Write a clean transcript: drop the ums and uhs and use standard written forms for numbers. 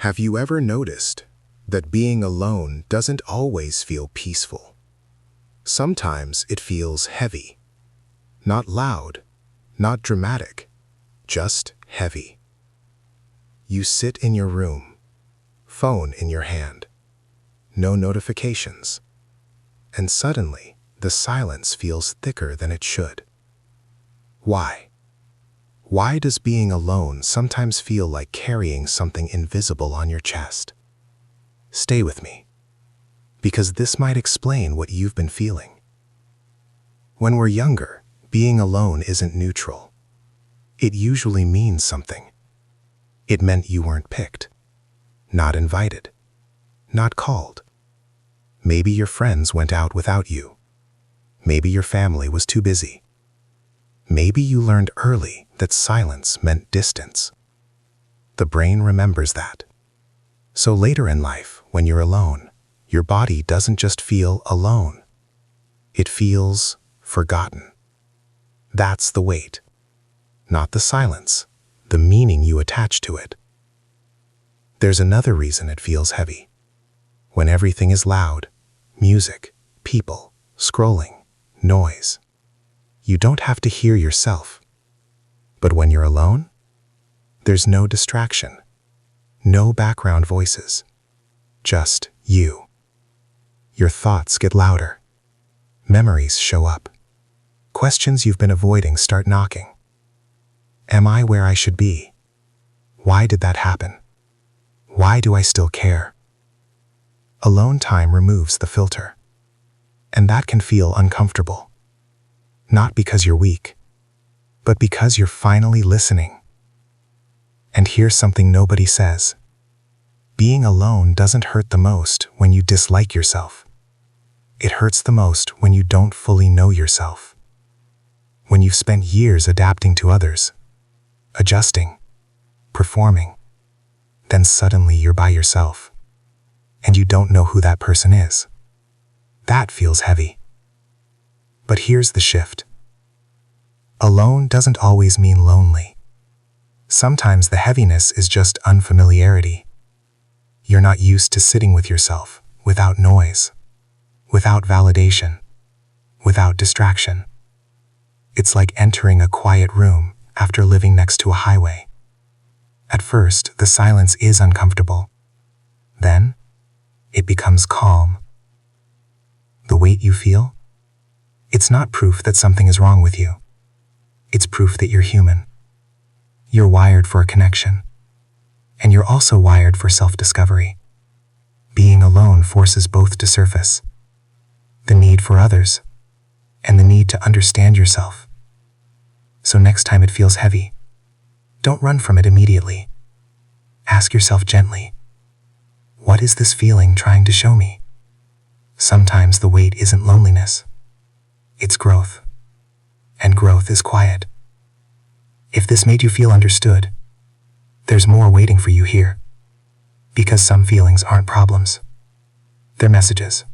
Have you ever noticed that being alone doesn't always feel peaceful? Sometimes it feels heavy. Not loud, not dramatic, just heavy. You sit in your room, phone in your hand, no notifications, and suddenly the silence feels thicker than it should. Why? Why does being alone sometimes feel like carrying something invisible on your chest? Stay with me, because this might explain what you've been feeling. When we're younger, being alone isn't neutral. It usually means something. It meant you weren't picked, not invited, not called. Maybe your friends went out without you. Maybe your family was too busy. Maybe you learned early that silence meant distance. The brain remembers that. So later in life, when you're alone, your body doesn't just feel alone. It feels forgotten. That's the weight. Not the silence, the meaning you attach to it. There's another reason it feels heavy. When everything is loud, music, people, scrolling, noise, you don't have to hear yourself. But when you're alone, there's no distraction, no background voices, just you. Your thoughts get louder. Memories show up. Questions you've been avoiding start knocking. Am I where I should be? Why did that happen? Why do I still care? Alone time removes the filter. And that can feel uncomfortable. Not because you're weak, but because you're finally listening. And here's something nobody says. Being alone doesn't hurt the most when you dislike yourself. It hurts the most when you don't fully know yourself. When you've spent years adapting to others, adjusting, performing, then suddenly you're by yourself, and you don't know who that person is. That feels heavy. But here's the shift. Alone doesn't always mean lonely. Sometimes the heaviness is just unfamiliarity. You're not used to sitting with yourself, without noise, without validation, without distraction. It's like entering a quiet room after living next to a highway. At first, the silence is uncomfortable. Then, it becomes calm. The weight you feel? It's not proof that something is wrong with you. It's proof that you're human. You're wired for a connection. And you're also wired for self-discovery. Being alone forces both to surface. The need for others, and the need to understand yourself. So next time it feels heavy, don't run from it immediately. Ask yourself gently, what is this feeling trying to show me? Sometimes the weight isn't loneliness. It's growth. And growth is quiet. If this made you feel understood, there's more waiting for you here. Because some feelings aren't problems. They're messages.